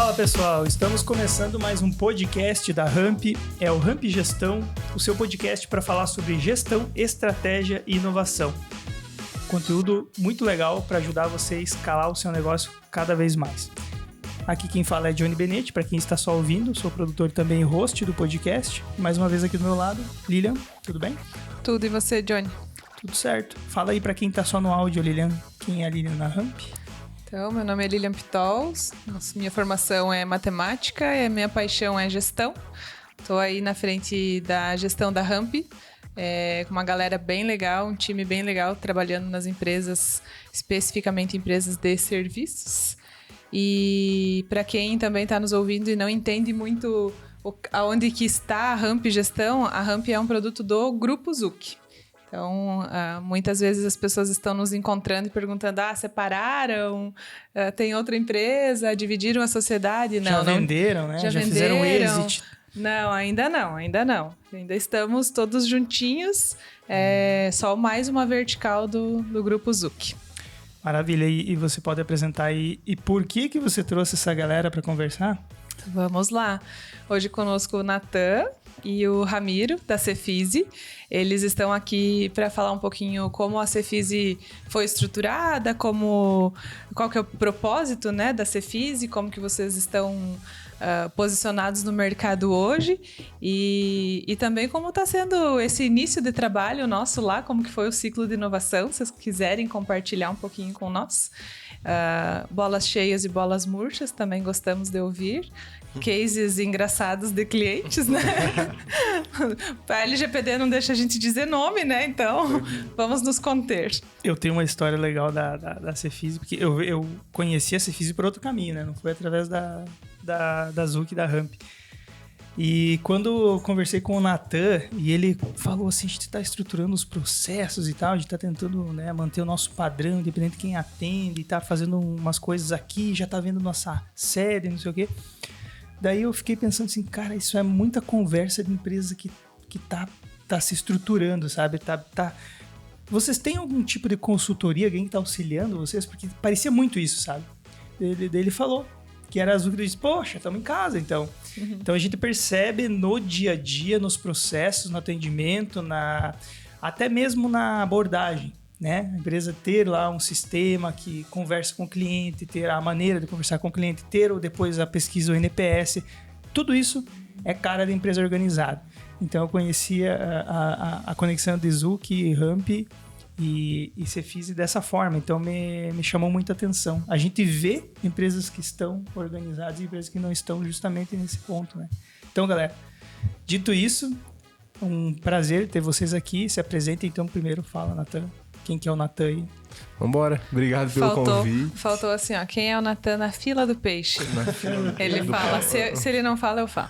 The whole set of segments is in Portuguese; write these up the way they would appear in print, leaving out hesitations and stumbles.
Fala pessoal, estamos começando mais um podcast da Ramp, é o Ramp Gestão, o seu podcast para falar sobre gestão, estratégia e inovação. Conteúdo muito legal para ajudar você a escalar o seu negócio cada vez mais. Aqui quem fala é Johnny Benetti, para quem está só ouvindo, sou produtor também e host do podcast. Mais uma vez aqui do meu lado, Lilian, tudo bem? Tudo, e você, Johnny? Tudo certo. Fala aí para quem está só no áudio, Lilian, quem é a Lilian na Ramp? Então, meu nome é Lilian Pitols, minha formação é matemática e a minha paixão é gestão. Estou aí na frente da gestão da Ramp, com uma galera bem legal, um time bem legal, trabalhando nas empresas, especificamente empresas de serviços. E para quem também está nos ouvindo e não entende muito aonde que está a Ramp Gestão, a Ramp é um produto do Grupo Zuc. Então, muitas vezes as pessoas estão nos encontrando e perguntando, separaram, tem outra empresa, dividiram a sociedade? Não, venderam, né? Já fizeram um exit? Não, ainda não. Ainda estamos todos juntinhos, só mais uma vertical do Grupo Zuc. Maravilha, e você pode apresentar aí, e por que você trouxe essa galera para conversar? Vamos lá. Hoje conosco o Natan e o Ramiro, da Cefisi. Eles estão aqui para falar um pouquinho como a Cefisi foi estruturada, qual que é o propósito, né, da Cefisi, como que vocês estão posicionados no mercado hoje e também como está sendo esse início de trabalho nosso lá, como que foi o ciclo de inovação, se vocês quiserem compartilhar um pouquinho com nós. Bolas cheias e bolas murchas, também gostamos de ouvir. Cases engraçados de clientes, né? A LGPD não deixa a gente dizer nome, né? Então, vamos nos conter. Eu tenho uma história legal da Cefisi, porque eu conheci a Cefisi por outro caminho, né? Não foi através da Zuc e da Ramp. E quando eu conversei com o Natan, e ele falou assim, a gente está estruturando os processos e tal, a gente está tentando, né, manter o nosso padrão, independente de quem atende, está fazendo umas coisas aqui, já está vendo nossa sede, não sei o quê. Daí eu fiquei pensando assim, cara, isso é muita conversa de empresa que tá se estruturando, sabe? Vocês têm algum tipo de consultoria, alguém que tá auxiliando vocês? Porque parecia muito isso, sabe? Ele falou que era Azul, que disse, poxa, estamos em casa, então. Uhum. Então a gente percebe no dia a dia, nos processos, no atendimento, até mesmo na abordagem, né? A empresa ter lá um sistema que conversa com o cliente, ter a maneira de conversar com o cliente, ter ou depois a pesquisa, o NPS, tudo isso é cara da empresa organizada. Então eu conhecia a conexão de Zuc, Ramp e Cefisi dessa forma, então me chamou muita atenção. A gente vê empresas que estão organizadas e empresas que não estão justamente nesse ponto, né? Então, galera, dito isso, um prazer ter vocês aqui. Se apresentem, então, primeiro fala, Natan. Quem que é o Natan aí? Vambora, obrigado pelo convite. Faltou assim, ó, quem é o Natan na fila do peixe? Ele fala, se ele não fala, eu falo.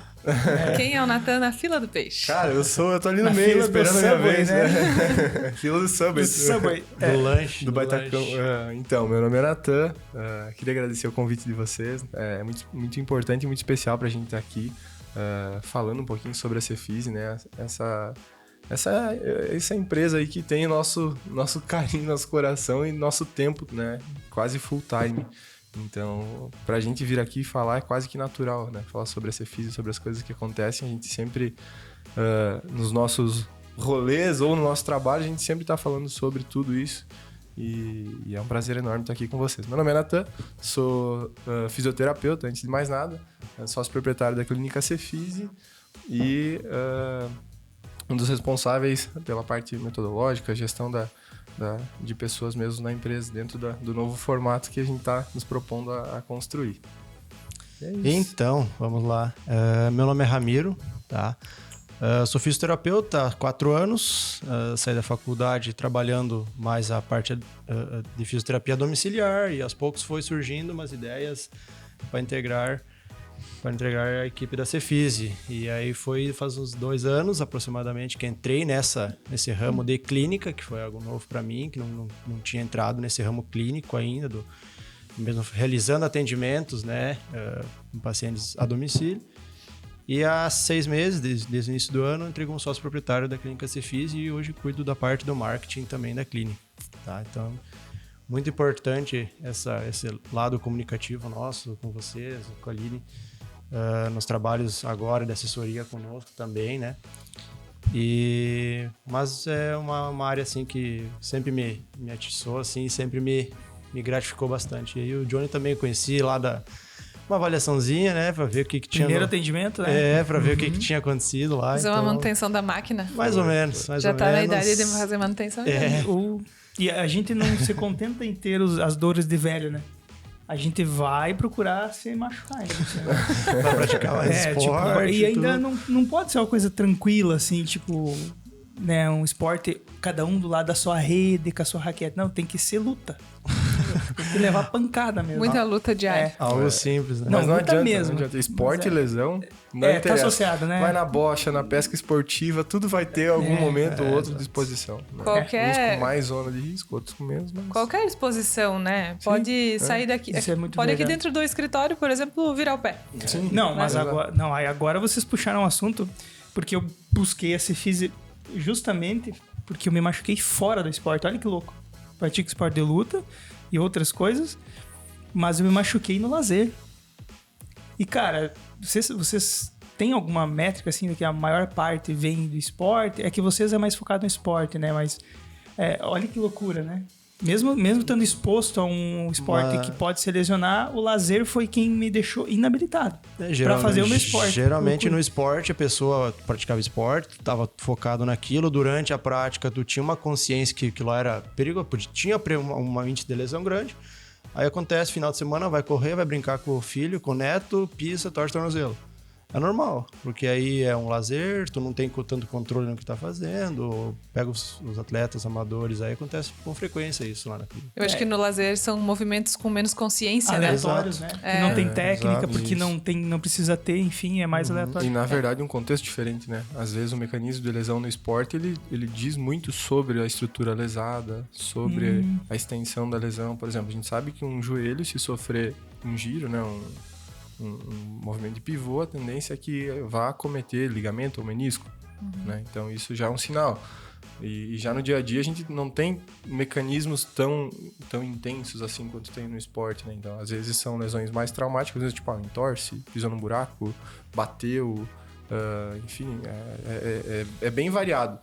Quem é o Natan na fila do peixe? Cara, eu tô ali no meio, esperando a minha vez, né? Fila do Subway. Do lanche. Do Baitacão. Então, meu nome é Natan, queria agradecer o convite de vocês. É muito, muito importante e muito especial pra gente estar aqui falando um pouquinho sobre a Cefisi, né? Essa empresa aí que tem nosso carinho, nosso coração e nosso tempo, né? Quase full time. Então, pra gente vir aqui falar é quase que natural, né? Falar sobre a Cefisi, sobre as coisas que acontecem. A gente sempre, nos nossos rolês ou no nosso trabalho, a gente sempre tá falando sobre tudo isso. E é um prazer enorme estar aqui com vocês. Meu nome é Natan, sou fisioterapeuta, antes de mais nada. Sócio proprietário da clínica Cefisi e... um dos responsáveis pela parte metodológica, gestão de pessoas mesmo na empresa, dentro do novo formato que a gente está nos propondo a construir. É isso. Então, vamos lá. Meu nome é Ramiro, tá? Sou fisioterapeuta há 4 anos, saí da faculdade trabalhando mais a parte de fisioterapia domiciliar e aos poucos foi surgindo umas ideias para integrar a equipe da Cefisi. E aí foi faz uns 2 anos aproximadamente que entrei nesse ramo de clínica, que foi algo novo para mim, que não tinha entrado nesse ramo clínico ainda, mesmo realizando atendimentos, né, em pacientes a domicílio. E há 6 meses, desde o início do ano, entrei como sócio proprietário da clínica Cefisi e hoje cuido da parte do marketing também da clínica. Tá? Então, muito importante esse lado comunicativo nosso com vocês, com a Aline, nos trabalhos agora de assessoria conosco também, né? Mas é uma área assim que sempre me atiçou, assim, sempre me gratificou bastante. E aí o Johnny também conheci lá uma avaliaçãozinha, né? Pra ver o que tinha... Primeiro atendimento, né? Pra ver o que tinha acontecido lá. Fazer uma manutenção da máquina. Mais ou menos. Já tá na idade de fazer manutenção? E a gente não se contenta em ter as dores de velho, né? A gente vai procurar se machucar ainda. Pra praticar mais esporte. E ainda não pode ser uma coisa tranquila, assim, tipo... Né, um esporte, cada um do lado da sua rede, com a sua raquete. Não, tem que ser luta. Tem que levar pancada mesmo. Muita luta diária. Algo simples, né? Mas não luta adianta mesmo. Não adianta. Esporte e lesão não tá interessa. associado, né? Vai na bocha, na pesca esportiva, tudo vai ter algum momento ou outro de exposição. Né? Uns com mais zona de risco, outros com menos. Mas... Qualquer exposição, né? Pode sair daqui. Isso é muito pode verdade. aqui dentro do escritório, por exemplo, virar o pé. Sim. Não, mas agora vocês puxaram um assunto, porque eu busquei a Cefise justamente porque eu me machuquei fora do esporte. Olha que louco. Pratico esporte de luta e outras coisas, mas eu me machuquei no lazer. E, cara, vocês têm alguma métrica, assim, de que a maior parte vem do esporte? É que vocês é mais focado no esporte, né? Mas olha que loucura, né? Mesmo estando exposto a um esporte que pode se lesionar, o lazer foi quem me deixou inabilitado para fazer o meu esporte. Geralmente no esporte, a pessoa praticava esporte, estava focado naquilo. Durante a prática, tu tinha uma consciência que aquilo era perigoso, tinha uma índice de lesão grande. Aí acontece, final de semana, vai correr, vai brincar com o filho, com o neto, pisa, torce o tornozelo. É normal, porque aí é um lazer, tu não tem tanto controle no que tá fazendo, pega os atletas amadores, aí acontece com frequência isso lá na clínica. Eu acho que no lazer são movimentos com menos consciência, aleatórios, né? Que não tem técnica, porque isso. não precisa ter, enfim, é mais aleatório. E na verdade um contexto diferente, né? Às vezes o mecanismo de lesão no esporte, ele diz muito sobre a estrutura lesada, sobre a extensão da lesão. Por exemplo, a gente sabe que um joelho, se sofrer um giro, né? Um movimento de pivô, a tendência é que vá acometer ligamento ou menisco, né? Então isso já é um sinal. E já no dia a dia a gente não tem mecanismos tão intensos assim quanto tem no esporte, né? Então às vezes são lesões mais traumáticas, às vezes tipo entorse, pisou num buraco, bateu, enfim, é bem variado.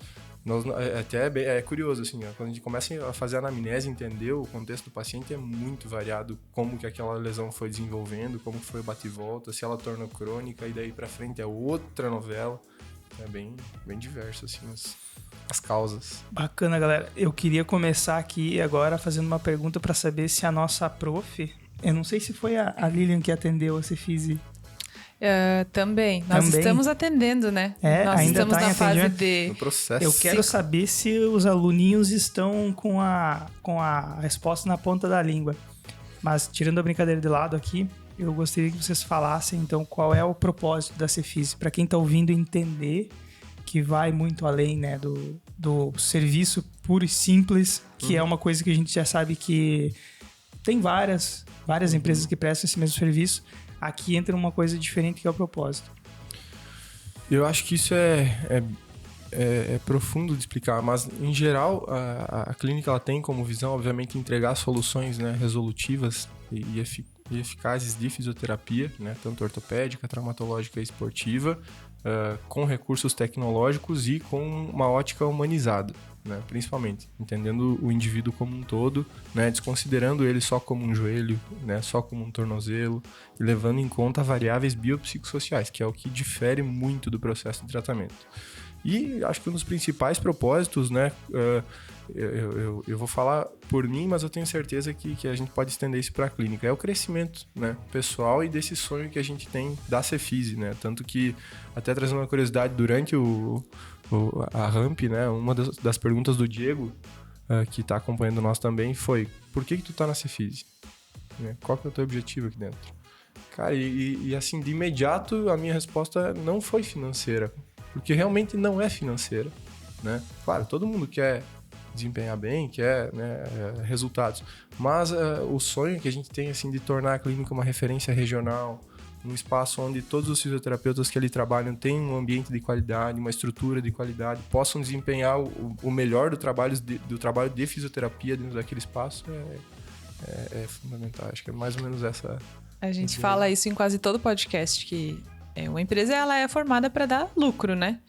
É curioso, assim, quando a gente começa a fazer a anamnese, entender o contexto do paciente, é muito variado como que aquela lesão foi desenvolvendo, como foi o bate e volta, se ela torna crônica, e daí pra frente é outra novela. É bem diverso, assim, as causas. Bacana, galera. Eu queria começar aqui agora fazendo uma pergunta pra saber se a nossa prof, eu não sei se foi a Lilian que atendeu a Cefise. Também. Nós estamos atendendo, né? Nós ainda estamos na fase no processo. Eu quero saber se os aluninhos estão com a resposta na ponta da língua. Mas, tirando a brincadeira de lado aqui, eu gostaria que vocês falassem, então, qual é o propósito da Cefise. Para quem está ouvindo entender que vai muito além, né, do serviço puro e simples, que é uma coisa que a gente já sabe que tem várias empresas que prestam esse mesmo serviço. Aqui entra uma coisa diferente que é o propósito. Eu acho que isso é profundo de explicar, mas em geral a clínica ela tem como visão, obviamente, entregar soluções, né, resolutivas e eficazes de fisioterapia, né, tanto ortopédica, traumatológica e esportiva, com recursos tecnológicos e com uma ótica humanizada. Né, principalmente, entendendo o indivíduo como um todo, né, desconsiderando ele só como um joelho, né, só como um tornozelo, e levando em conta variáveis biopsicossociais, que é o que difere muito do processo de tratamento. E acho que um dos principais propósitos, né, eu vou falar por mim, mas eu tenho certeza que a gente pode estender isso para a clínica, é o crescimento, né, pessoal e desse sonho que a gente tem da Cefise, né, tanto que, até trazendo uma curiosidade, durante a ramp, né, uma das perguntas do Diego, que está acompanhando nós também, foi: por que tu tá na Cefise? Né? Qual que é o teu objetivo aqui dentro? Cara, e assim, de imediato a minha resposta não foi financeira, porque realmente não é financeira, né? Claro, todo mundo quer desempenhar bem, quer, né, resultados, mas o sonho que a gente tem, assim, de tornar a clínica uma referência regional, um espaço onde todos os fisioterapeutas que ali trabalham tenham um ambiente de qualidade, uma estrutura de qualidade, possam desempenhar o melhor do trabalho de fisioterapia dentro daquele espaço, é fundamental. Acho que é mais ou menos essa... A gente fala isso em quase todo podcast, que uma empresa ela é formada para dar lucro, né?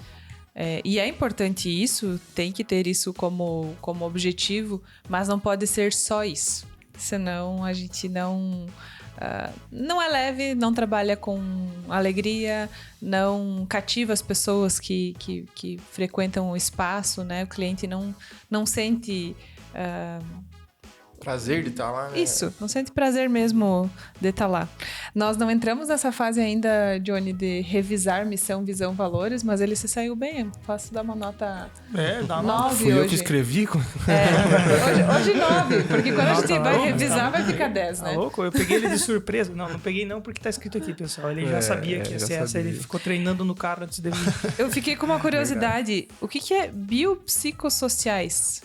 E é importante isso, tem que ter isso como objetivo, mas não pode ser só isso. Senão a gente não é leve, não trabalha com alegria, não cativa as pessoas que frequentam o espaço, né? O cliente não sente... prazer de estar lá, né? Isso, não sente prazer mesmo de estar lá. Nós não entramos nessa fase ainda, Johnny, de revisar missão, visão, valores, mas ele se saiu bem. Posso dar uma nota dá 9 Fui hoje. eu que escrevi? Hoje 9, porque quando a gente vai revisar vai ficar 10, né? Tá louco? Eu peguei ele de surpresa. Não peguei não, porque tá escrito aqui, pessoal. Ele já sabia que ia ser essa, ele ficou treinando no carro antes de mim. Eu fiquei com uma curiosidade. O que é biopsicossociais?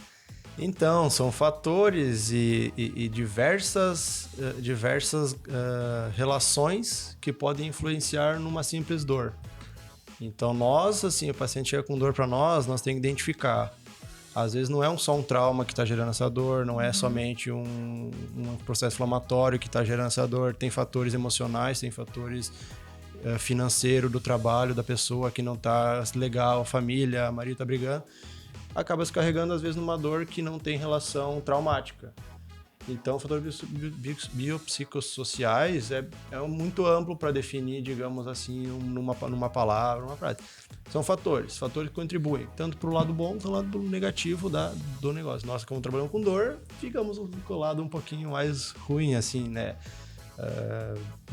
Então, são fatores e diversas relações que podem influenciar numa simples dor. Então, nós, assim, o paciente chega com dor para nós temos que identificar. Às vezes não é só um trauma que está gerando essa dor, não é somente um processo inflamatório que está gerando essa dor. Tem fatores emocionais, tem fatores financeiros do trabalho da pessoa que não está legal, a família, a marido está brigando. Acaba se carregando, às vezes, numa dor que não tem relação traumática. Então, fatores biopsicossociais é muito amplo para definir, digamos assim, numa palavra, numa frase. São fatores que contribuem tanto para o lado bom quanto para o lado negativo do negócio. Nós, como trabalhamos com dor, ficamos com o lado um pouquinho mais ruim, assim, né?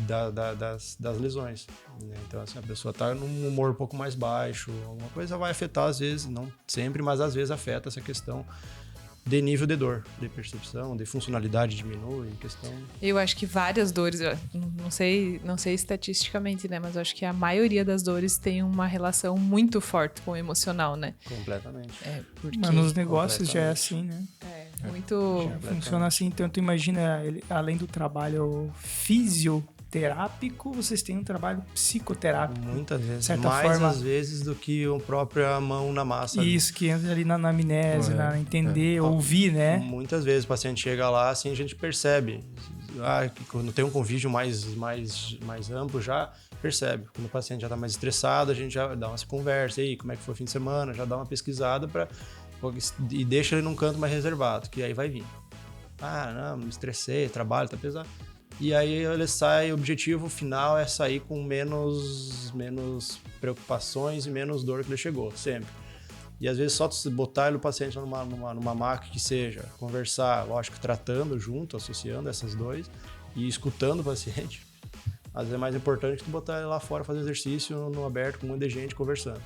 Das lesões, né? Então, assim, a pessoa está num humor um pouco mais baixo, alguma coisa vai afetar, às vezes, não sempre, mas às vezes afeta essa questão de nível de dor, de percepção, de funcionalidade diminui, questão... Eu acho que várias dores, não sei estatisticamente, né? Mas eu acho que a maioria das dores tem uma relação muito forte com o emocional, né? Completamente. Porque... Mas nos negócios já é assim, né? Muito... Funciona assim, então tu imagina, além do trabalho fisioterápico, vocês têm um trabalho psicoterápico. Muitas vezes, certa mais forma, às vezes do que a própria mão na massa. Isso, que entra ali na anamnese, na entender, ouvir, né? Muitas vezes o paciente chega lá, assim, a gente percebe. Quando tem um convívio mais amplo, já percebe. Quando o paciente já está mais estressado, a gente já dá uma conversa. E aí, como é que foi o fim de semana? Já dá uma pesquisada e deixa ele num canto mais reservado, que aí vai vir. Não, me estressei, trabalho, tá pesado. E aí ele sai, o objetivo final é sair com menos preocupações e menos dor que ele chegou, sempre. E às vezes só botar ele, o paciente numa maca que seja, conversar, lógico, tratando junto, associando essas dois e escutando o paciente. Às vezes é mais importante que tu botar ele lá fora fazer exercício no aberto com um monte de gente conversando.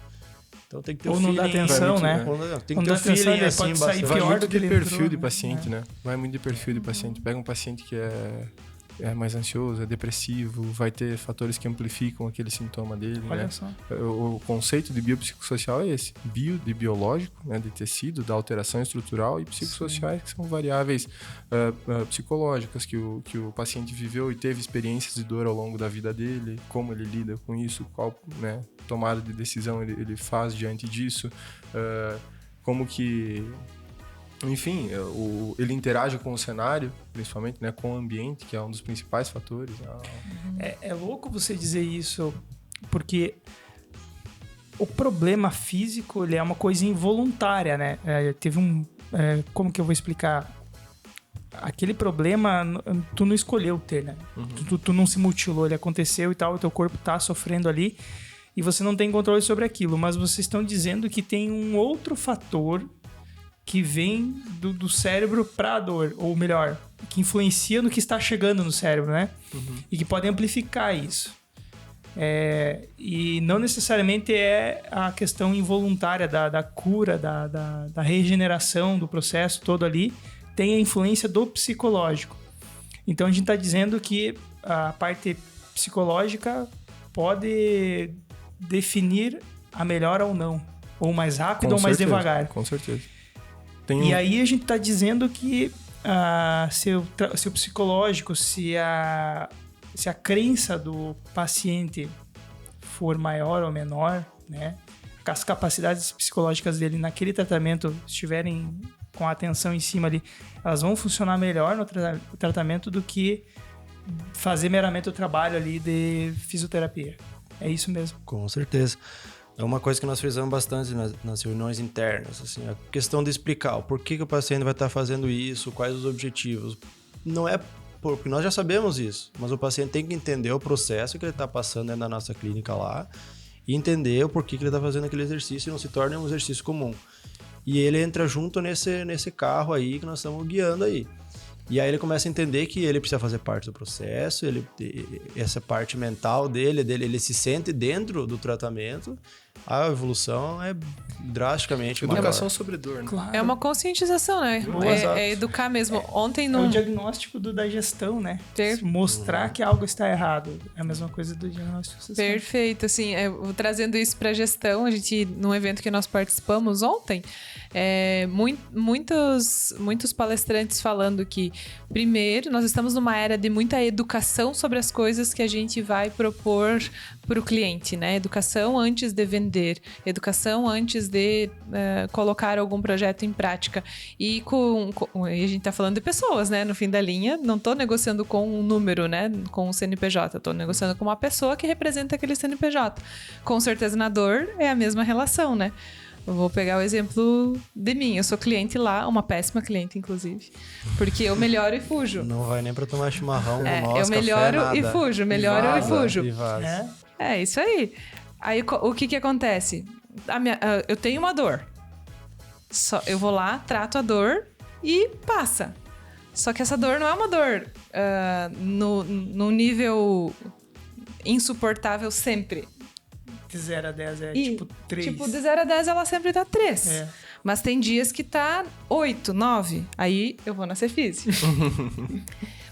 Então tem que ter ou um não feeling, dá atenção, né? Tem que ter um feeling assim, pode sair vai pior muito do que de ele perfil entrou, de paciente, né? Vai muito de perfil de paciente. Pega um paciente que é mais ansioso, é depressivo, vai ter fatores que amplificam aquele sintoma dele, Olha né? só. O conceito de biopsicossocial é esse. Bio, de biológico, né? De tecido, da alteração estrutural, e psicossociais, que são variáveis psicológicas que o paciente viveu e teve experiências de dor ao longo da vida dele, como ele lida com isso, qual, né, tomada de decisão ele faz diante disso, como que... Enfim, ele interage com o cenário, principalmente, né, com o ambiente, que é um dos principais fatores. É louco você dizer isso, porque o problema físico ele é uma coisa involuntária, né? Como que eu vou explicar? Aquele problema, tu não escolheu ter, né? Tu não se mutilou, ele aconteceu e tal, o teu corpo tá sofrendo ali e você não tem controle sobre aquilo, mas vocês estão dizendo que tem um outro fator que vem do cérebro para a dor, ou melhor, que influencia no que está chegando no cérebro, né? E que pode amplificar isso. E não necessariamente é a questão involuntária da cura, da regeneração do processo todo ali, tem a influência do psicológico. Então a gente está dizendo que a parte psicológica pode definir a melhora ou não, ou mais rápido ou mais devagar. Com certeza. E aí a gente está dizendo que se o psicológico, se se a crença do paciente for maior ou menor, né? As capacidades psicológicas dele naquele tratamento estiverem com a atenção em cima ali, elas vão funcionar melhor no tratamento do que fazer meramente o trabalho ali de fisioterapia. É isso mesmo. Com certeza. É uma coisa que nós frisamos bastante nas reuniões internas, assim, a questão de explicar o porquê que o paciente vai estar fazendo isso, quais os objetivos. Não é porque nós já sabemos isso, mas o paciente tem que entender o processo que ele está passando dentro da nossa clínica lá e entender o porquê que ele está fazendo aquele exercício e não se torne um exercício comum. E ele entra junto nesse carro aí que nós estamos guiando aí. E aí ele começa a entender que ele precisa fazer parte do processo, essa parte mental dele, ele se sente dentro do tratamento, a evolução é drasticamente maior. Educação sobre dor, né? Claro. É uma conscientização, né? É educar mesmo. Ontem É não... o diagnóstico da gestão, né? Mostrar que algo está errado. É a mesma coisa do diagnóstico social. Perfeito, assim, trazendo isso para gestão, a gente, num evento que nós participamos ontem, muitos palestrantes falando que, primeiro, nós estamos numa era de muita educação sobre as coisas que a gente vai propor para o cliente, né? Educação antes de vender, educação antes de colocar algum projeto em prática. E a gente tá falando de pessoas, né? No fim da linha, não tô negociando com um número, né? Com um CNPJ, tô negociando com uma pessoa que representa aquele CNPJ. Com certeza na dor é a mesma relação, né? Eu vou pegar o exemplo de mim. Eu sou cliente lá, uma péssima cliente, inclusive. Porque eu melhoro e fujo. Não vai nem pra tomar chimarrão com nós, eu melhoro café, e nada. fujo, melhoro e fujo. E vaza. É isso aí. Aí o que acontece? Eu tenho uma dor. Eu vou lá, trato a dor e passa. Só que essa dor não é uma dor no nível insuportável sempre. De 0 a 10 é E, tipo 3. Tipo, de 0 a 10 ela sempre dá 3. É. Mas tem dias que tá 8, 9. Aí eu vou na Cefise.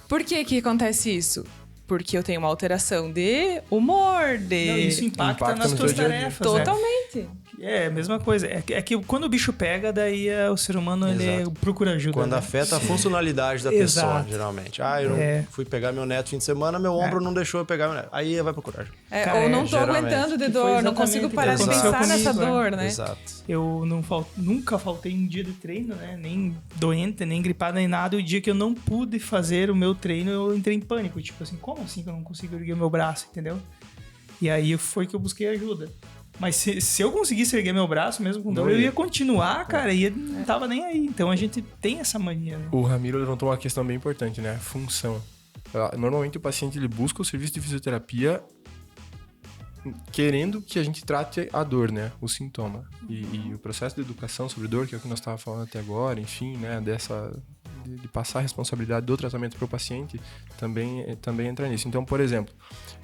Por que acontece isso? Porque eu tenho uma alteração de humor, de... Não, isso impacta nas no tuas teu dia a dia. tarefas. né? Totalmente. É a mesma coisa. É que quando o bicho pega, daí o ser humano ele procura ajuda. Quando né? afeta a funcionalidade da Exato. pessoa, geralmente. Eu não fui pegar meu neto fim de semana, meu ombro não deixou eu pegar meu neto. Aí vai procurar ajuda. Cara, ou não tô geralmente. aguentando de Que foi dor, não exatamente consigo o que parar de aconteceu pensar nessa comigo, dor, né? Exato. Eu nunca faltei um dia de treino, né? Nem doente, nem gripado, nem nada. E o dia que eu não pude fazer o meu treino, eu entrei em pânico. Tipo assim, como assim que eu não consigo erguer o meu braço, entendeu? E aí foi que eu busquei ajuda. Mas se eu conseguisse erguer meu braço, mesmo com dor, eu ia continuar, cara, e não tava nem aí. Então a gente tem essa mania, né? O Ramiro levantou uma questão bem importante, né? Função. Normalmente o paciente ele busca o serviço de fisioterapia querendo que a gente trate a dor, né? O sintoma. E o processo de educação sobre dor, que é o que nós estávamos falando até agora, enfim, né? De passar a responsabilidade do tratamento para o paciente, também entra nisso. Então, por exemplo,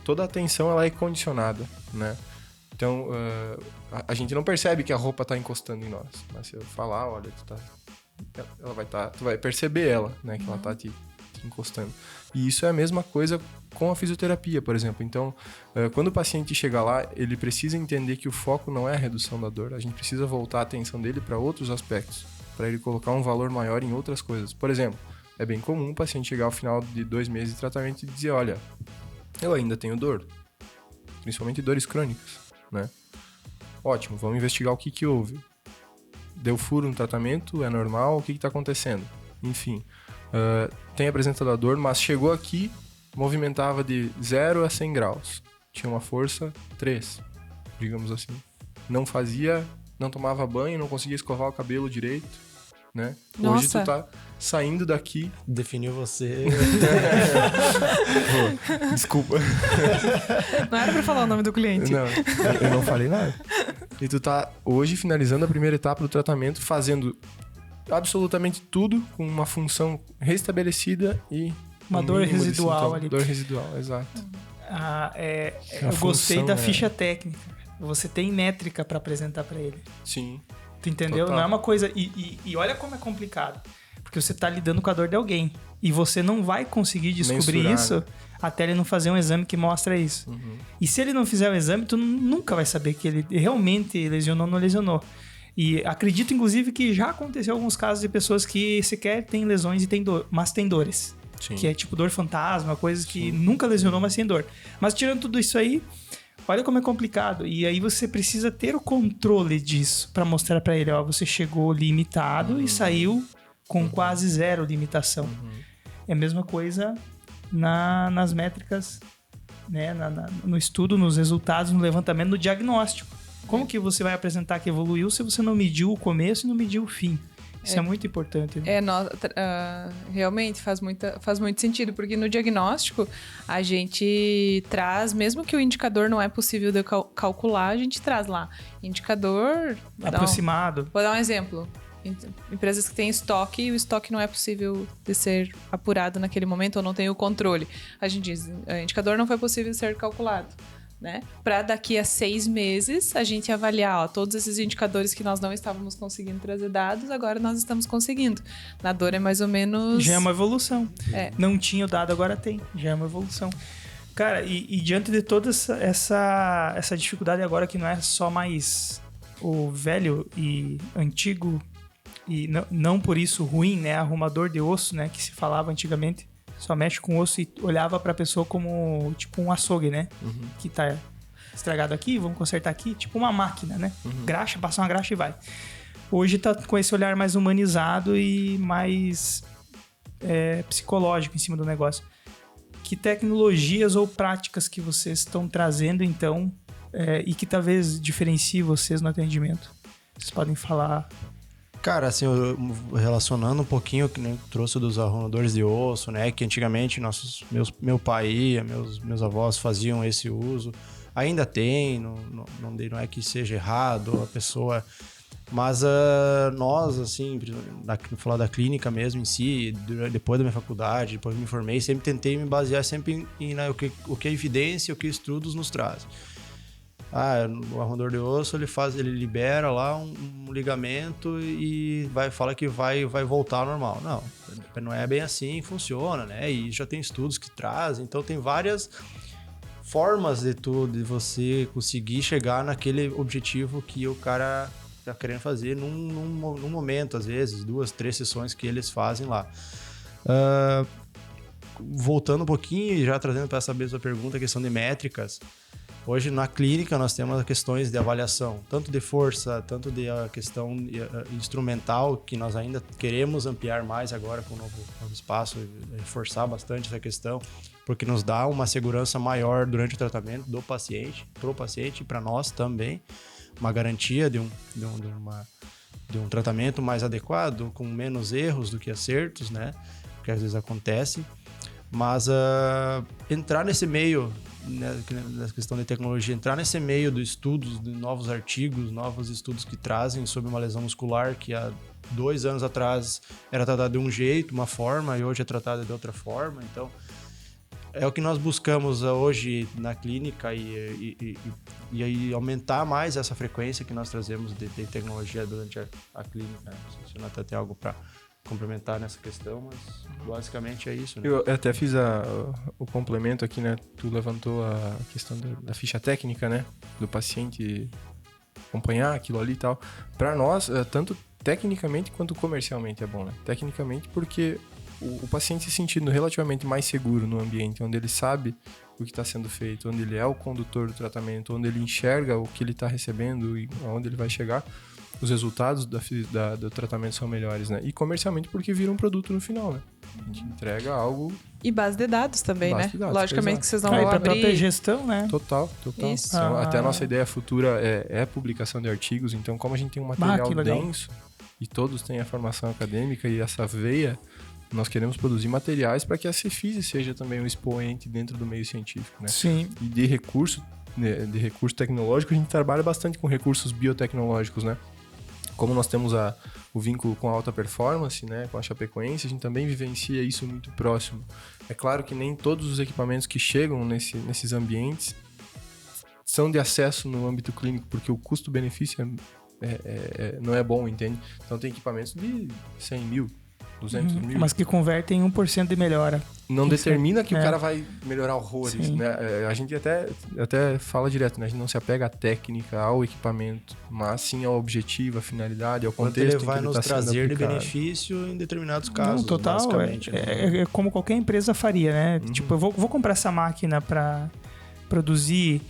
toda a atenção ela é condicionada, né? Então, a gente não percebe que a roupa está encostando em nós. Mas se eu falar, olha, tu vai perceber ela, né? Que ela está te encostando. E isso é a mesma coisa com a fisioterapia, por exemplo. Então, quando o paciente chega lá, ele precisa entender que o foco não é a redução da dor. A gente precisa voltar a atenção dele para outros aspectos, para ele colocar um valor maior em outras coisas. Por exemplo, é bem comum o paciente chegar ao final de 2 meses de tratamento e dizer, olha, eu ainda tenho dor, principalmente dores crônicas, né? Ótimo, vamos investigar o que houve. Deu furo no tratamento, é normal, o que está acontecendo? Enfim, tem apresentado a dor, mas chegou aqui, movimentava de 0 a 100 graus. Tinha uma força 3, digamos assim. Não tomava banho, não conseguia escovar o cabelo direito, né? Nossa. Hoje tu tá saindo daqui... Definiu você. Desculpa. Não era pra falar o nome do cliente. Não, eu não falei nada. E tu tá hoje finalizando a primeira etapa do tratamento, fazendo absolutamente tudo com uma função restabelecida e... Uma dor residual ali. Dor residual, exato. Eu gostei da ficha técnica. Você tem métrica pra apresentar pra ele. Sim. Tu entendeu? Total. Não é uma coisa... E olha como é complicado. Porque você tá lidando com a dor de alguém. E você não vai conseguir descobrir Mensurar, isso até ele não fazer um exame que mostra isso. Uhum. E se ele não fizer o exame, tu nunca vai saber que ele realmente lesionou ou não lesionou. E acredito, inclusive, que já aconteceu alguns casos de pessoas que sequer têm lesões e têm dor, mas têm dores. Sim. que é tipo dor fantasma, coisas que nunca lesionou, mas sem dor. Mas tirando tudo isso aí, olha como é complicado. E aí você precisa ter o controle disso pra mostrar pra ele, ó, você chegou limitado e saiu com quase zero limitação. É a mesma coisa nas métricas, né, no estudo, nos resultados, no levantamento, no diagnóstico. Como que você vai apresentar que evoluiu se você não mediu o começo e não mediu o fim? Isso é muito importante. Né? Realmente faz muito sentido, porque no diagnóstico a gente traz, mesmo que o indicador não é possível de calcular, a gente traz lá indicador aproximado. Vou dar um exemplo. Empresas que têm estoque e o estoque não é possível de ser apurado naquele momento ou não tem o controle. A gente diz, o indicador não foi possível ser calculado. Né? Para daqui a 6 meses a gente avaliar, ó, todos esses indicadores que nós não estávamos conseguindo trazer dados, agora nós estamos conseguindo. Na dor é mais ou menos... Já é uma evolução. Não tinha o dado, agora tem. Já é uma evolução. Cara, e diante de toda essa dificuldade agora, que não é só mais o velho e antigo, e não por isso ruim, né? Arrumador de osso, né? Que se falava antigamente. Só mexe com osso e olhava pra pessoa como, tipo, um açougue, né? Que tá estragado aqui, vamos consertar aqui. Tipo uma máquina, né? Graxa, passa uma graxa e vai. Hoje tá com esse olhar mais humanizado e mais psicológico em cima do negócio. Que tecnologias ou práticas que vocês estão trazendo, então, e que talvez diferencie vocês no atendimento? Vocês podem falar... Cara, assim, relacionando um pouquinho, que nem trouxe dos arrumadores de osso, né? Que antigamente meu pai e meus avós faziam esse uso. Ainda tem, não é que seja errado a pessoa... Mas nós, assim, vou falar da clínica mesmo em si, depois da minha faculdade, depois me formei, sempre tentei me basear sempre em o que a evidência, o que estudos nos trazem. O arrumador de osso, ele libera lá um ligamento e fala que vai voltar ao normal. Não é bem assim que funciona, né? E já tem estudos que trazem, então tem várias formas de você conseguir chegar naquele objetivo que o cara tá querendo fazer num momento, às vezes, 2, 3 sessões que eles fazem lá. Voltando um pouquinho e já trazendo para essa mesma pergunta, a questão de métricas. Hoje, na clínica, nós temos questões de avaliação, tanto de força, tanto de a questão instrumental, que nós ainda queremos ampliar mais agora com o novo espaço, reforçar bastante essa questão, porque nos dá uma segurança maior durante o tratamento do paciente, para o paciente e para nós também, uma garantia de um tratamento mais adequado, com menos erros do que acertos, né? Que às vezes acontece. Mas entrar nesse meio, né, nessa questão de tecnologia, entrar nesse meio dos estudos, de novos artigos, novos estudos que trazem sobre uma lesão muscular que há 2 anos atrás era tratada de um jeito, uma forma, e hoje é tratada de outra forma. Então, é o que nós buscamos hoje na clínica e aí aumentar mais essa frequência que nós trazemos de tecnologia durante a clínica. Não sei se o Natan tem algo para complementar nessa questão, mas basicamente é isso, né? Eu até fiz o complemento aqui, né? Tu levantou a questão da ficha técnica, né? Do paciente acompanhar aquilo ali e tal. Para nós, tanto tecnicamente quanto comercialmente é bom, né? Tecnicamente porque o paciente se sentindo relativamente mais seguro no ambiente onde ele sabe o que está sendo feito, onde ele é o condutor do tratamento, onde ele enxerga o que ele está recebendo e aonde ele vai chegar, os resultados do tratamento são melhores, né? E comercialmente porque vira um produto no final, né? A gente entrega algo... E base de dados também, base né? de dados, Logicamente que vocês não vão pra abrir... própria gestão, né? Total. Isso. Então, até a nossa ideia futura é a publicação de artigos. Então, como a gente tem um material denso e todos têm a formação acadêmica e essa veia, nós queremos produzir materiais para que a Cefise seja também um expoente dentro do meio científico, né? Sim. E de recurso tecnológico, a gente trabalha bastante com recursos biotecnológicos, né? Como nós temos o vínculo com a alta performance, né, com a Chapecoense, a gente também vivencia isso muito próximo. É claro que nem todos os equipamentos que chegam nesses ambientes são de acesso no âmbito clínico, porque o custo-benefício não é bom, entende? Então tem equipamentos de 100 mil, 200 mil. Mas que convertem em 1% de melhora. Não determina que o É. cara vai melhorar horrores, Sim. né? A gente até fala direto, né? A gente não se apega à técnica, ao equipamento, mas sim ao objetivo, à finalidade, ao Quanto contexto ele vai em que ele nos tá sendo trazer de aplicado. benefício em determinados casos, Não, total. basicamente. né? É como qualquer empresa faria, né? Uhum. Tipo, eu vou comprar essa máquina para produzir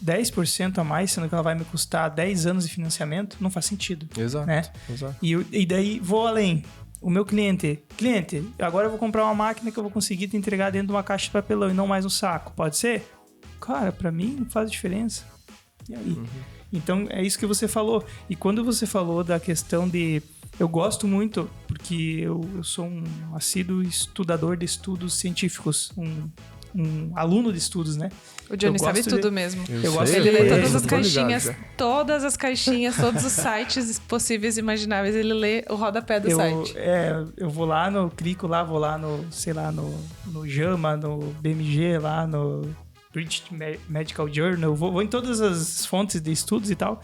10% a mais, sendo que ela vai me custar 10 anos de financiamento, não faz sentido. Exato, Né? exato. E daí vou além. O meu cliente, agora eu vou comprar uma máquina que eu vou conseguir te entregar dentro de uma caixa de papelão e não mais um saco. Pode ser? Cara, pra mim não faz diferença. E aí? Então é isso que você falou. E quando você falou da questão de... Eu gosto muito, porque eu sou um assíduo estudador de estudos científicos, um aluno de estudos, né? O Johnny Eu sabe gosto tudo de- mesmo. Eu gosto Ele lê de- todas as tô ligado caixinhas, já. todos os sites possíveis e imagináveis. Ele lê o rodapé do site. Eu vou lá no Crico, vou lá no, sei lá, no JAMA, no BMG, lá no British Medical Journal, vou em todas as fontes de estudos e tal,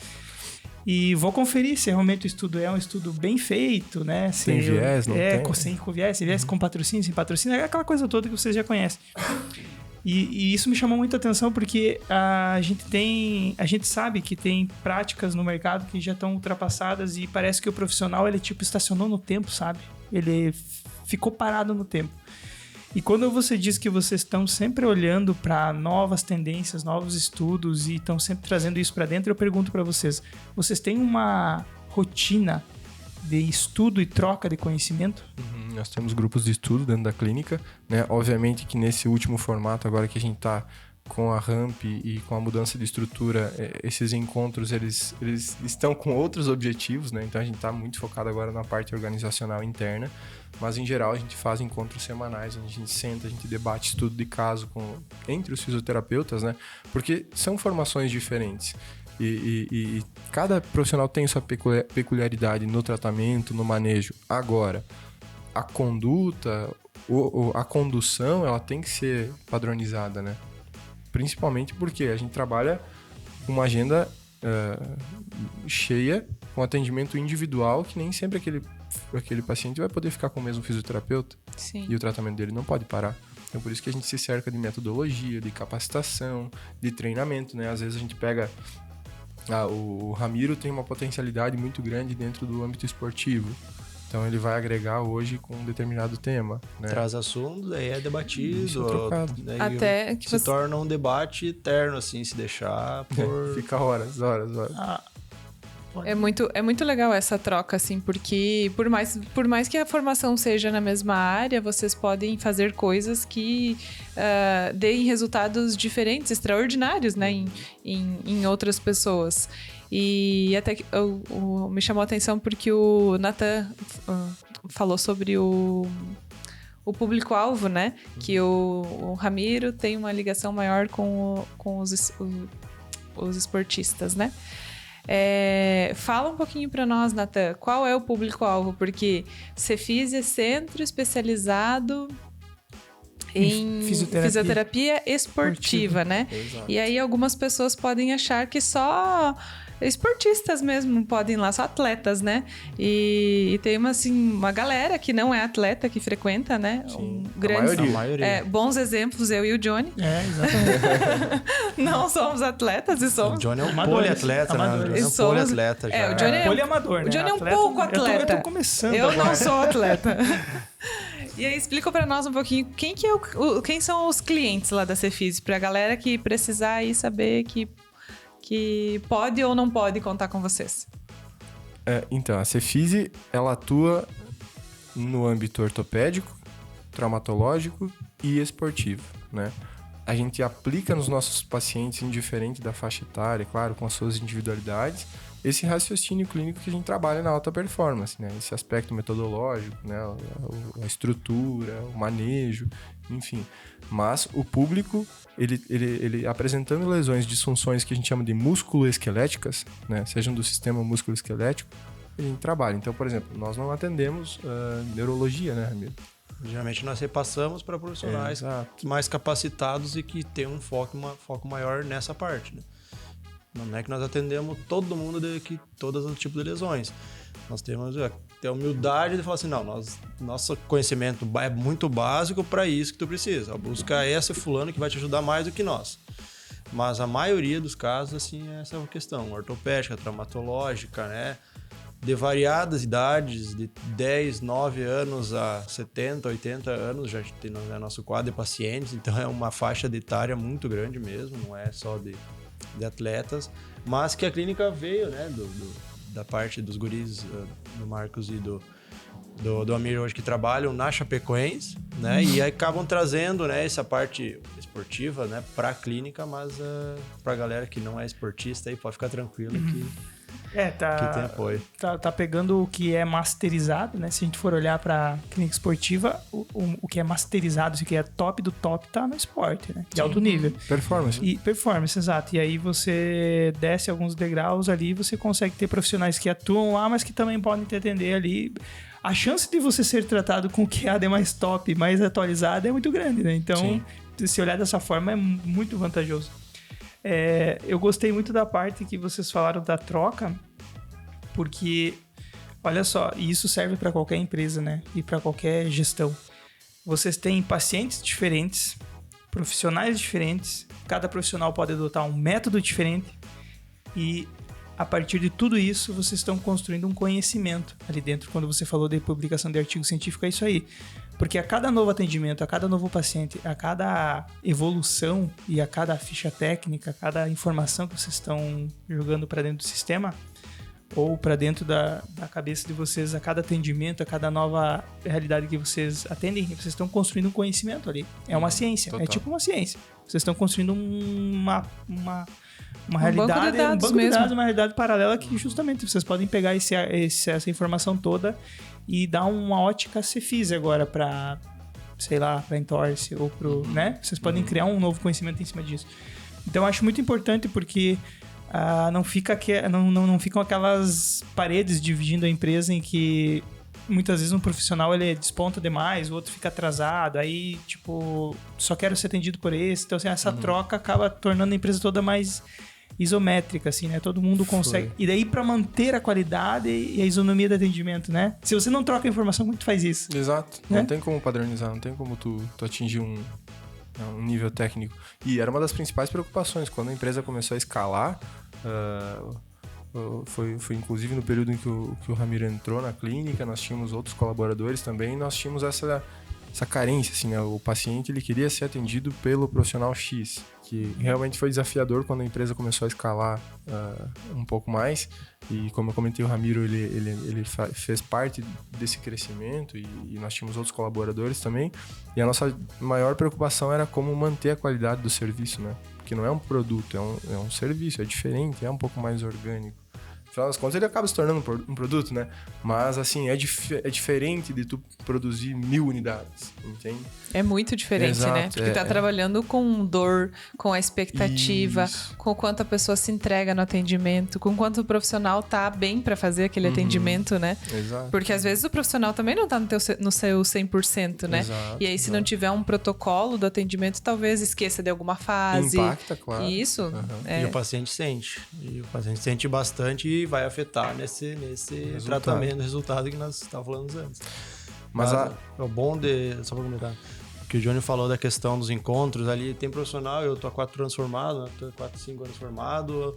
e vou conferir se realmente o estudo é um estudo bem feito, né? Se Tem viés, não tem? sem viés, se viés com patrocínio, sem patrocínio, é aquela coisa toda que vocês já conhecem. E isso me chamou muita atenção porque a gente sabe que tem práticas no mercado que já estão ultrapassadas e parece que o profissional, ele tipo estacionou no tempo, sabe? Ele ficou parado no tempo. E quando você diz que vocês estão sempre olhando para novas tendências, novos estudos e estão sempre trazendo isso para dentro, eu pergunto para vocês têm uma rotina de estudo e troca de conhecimento? Nós temos grupos de estudo dentro da clínica, né? Obviamente que nesse último formato, agora que a gente está com a Ramp e com a mudança de estrutura, esses encontros, eles estão com outros objetivos, né? Então a gente está muito focado agora na parte organizacional interna, mas em geral a gente faz encontros semanais, onde a gente senta, a gente debate estudo de caso entre os fisioterapeutas, né? Porque são formações diferentes. E cada profissional tem sua peculiaridade no tratamento, no manejo. Agora, a conduta, a condução, ela tem que ser padronizada, né? Principalmente porque a gente trabalha com uma agenda cheia, com atendimento individual, que nem sempre aquele paciente vai poder ficar com o mesmo fisioterapeuta. Sim. E o tratamento dele não pode parar. Então, por isso que a gente se cerca de metodologia, de capacitação, de treinamento, né? Às vezes a gente pega... o Ramiro tem uma potencialidade muito grande dentro do âmbito esportivo. Então ele vai agregar hoje com um determinado tema, né? Traz assuntos, aí é debatido. Isso é trocado. Daí Até que se você... torna um debate eterno, assim, se deixar por... Fica horas. É muito legal essa troca, assim, porque por mais que a formação seja na mesma área, vocês podem fazer coisas que deem resultados diferentes, extraordinários, né, em outras pessoas. E até que me chamou a atenção porque o Nathan falou sobre o público-alvo, né? Que o Ramiro tem uma ligação maior com os esportistas, né? Fala um pouquinho para nós, Nathan, qual é o público-alvo? Porque Cefis é centro especializado em fisioterapia esportiva, né? Exato. E aí algumas pessoas podem achar que só esportistas mesmo podem ir lá, só atletas, né? E tem uma galera que não é atleta que frequenta, né? Sim, Grandes, a maioria. bons exemplos, eu e o Johnny. Exatamente. Não somos atletas e O somos... Johnny é um Amadores. poliatleta, né? O Amadores. Johnny é um Somos- poliatleta já. o Johnny é- Poliamador, né? O Johnny é um Atleta, pouco eu atleta. tô começando Eu agora. não sou atleta. E aí, explica pra nós um pouquinho quem são os clientes lá da Cefis, pra galera que precisar aí saber que pode ou não pode contar com vocês. Então, a Cefis, ela atua no âmbito ortopédico, traumatológico e esportivo, né? A gente aplica nos nossos pacientes, indiferente da faixa etária, claro, com as suas individualidades, esse raciocínio clínico que a gente trabalha na alta performance, né? Esse aspecto metodológico, né? A estrutura, o manejo, enfim. Mas o público, ele apresentando lesões, disfunções que a gente chama de músculo-esqueléticas, né? Sejam do sistema músculo-esquelético, a gente trabalha. Então, por exemplo, nós não atendemos neurologia, né, Ramiro? Geralmente nós repassamos para profissionais mais capacitados e que tem um foco maior nessa parte, né? Não é que nós atendemos todo mundo todos os tipos de lesões. Nós temos ter a humildade de falar assim, não, nosso conhecimento é muito básico para isso que tu precisa. Busca esse fulano que vai te ajudar mais do que nós. Mas a maioria dos casos, assim, essa é uma questão ortopédica, traumatológica, né? De variadas idades, de 10, 9 anos a 70, 80 anos, já tem no nosso quadro de pacientes, então é uma faixa de etária muito grande mesmo, não é só de atletas, mas que a clínica veio, né, da parte dos guris, do Marcos e do Amir hoje, que trabalham na Chapecoense, né, e aí acabam trazendo, né, essa parte esportiva, né, para a clínica, mas para a galera que não é esportista aí pode ficar tranquilo que que tem apoio. Tá pegando o que é masterizado, né? Se a gente for olhar para clínica esportiva, o que é masterizado, o que é top do top, tá no esporte, né? De alto nível. Performance, exato. E aí você desce alguns degraus ali, você consegue ter profissionais que atuam lá, mas que também podem te atender ali. A chance de você ser tratado com o QAD mais top, mais atualizado, é muito grande, né? Então, se olhar dessa forma, é muito vantajoso. Eu gostei muito da parte que vocês falaram da troca, porque, olha só, e isso serve para qualquer empresa, né? E para qualquer gestão. Vocês têm pacientes diferentes, profissionais diferentes, cada profissional pode adotar um método diferente e, a partir de tudo isso, vocês estão construindo um conhecimento ali dentro. Quando você falou de publicação de artigo científico, é isso aí. Porque a cada novo atendimento, a cada novo paciente, a cada evolução e a cada ficha técnica, a cada informação que vocês estão jogando para dentro do sistema ou para dentro da cabeça de vocês, a cada atendimento, a cada nova realidade que vocês atendem, vocês estão construindo um conhecimento ali. É uma ciência, total. É tipo uma ciência. Vocês estão construindo uma realidade, um banco de dados, uma realidade paralela que justamente vocês podem pegar essa informação toda e dar uma ótica Cefise agora para, sei lá, para Entorse ou pro, né? Vocês podem criar um novo conhecimento em cima disso. Então eu acho muito importante porque não ficam aquelas paredes dividindo a empresa em que muitas vezes um profissional ele desponta demais, o outro fica atrasado, aí tipo, só quero ser atendido por esse. Então assim, essa troca acaba tornando a empresa toda mais isométrica, assim, né? Todo mundo consegue. E daí, para manter a qualidade e a isonomia do atendimento, né? Se você não troca a informação, como tu faz isso? Exato. Né? Não tem como padronizar, não tem como tu atingir um nível técnico. E era uma das principais preocupações. Quando a empresa começou a escalar, foi inclusive no período em que o Ramiro entrou na clínica, nós tínhamos outros colaboradores também, nós tínhamos essa carência, assim, né? O paciente ele queria ser atendido pelo profissional X, que realmente foi desafiador quando a empresa começou a escalar um pouco mais. E como eu comentei, o Ramiro ele fez parte desse crescimento e nós tínhamos outros colaboradores também. E a nossa maior preocupação era como manter a qualidade do serviço, né? Porque não é um produto, é um serviço, é diferente, é um pouco mais orgânico. Afinal das contas, ele acaba se tornando um produto, né? Mas, assim, é diferente de tu produzir 1000 unidades, entende? É muito diferente, Exato, né? Porque tá trabalhando com dor, com a expectativa, com o quanto a pessoa se entrega no atendimento, com o quanto o profissional tá bem pra fazer aquele atendimento, né? Exato. Porque às vezes o profissional também não tá no seu 100%, né? Exato, E aí, se não tiver um protocolo do atendimento, talvez esqueça de alguma fase. Impacta, claro. Isso. E o paciente sente. E o paciente sente bastante e vai afetar nesse tratamento, resultado que nós estávamos falando antes. Mas o bom só para comentar, que o Johnny falou da questão dos encontros ali, tem profissional, eu tô há 4 anos formado, né? Tô há 4, 5 anos formado,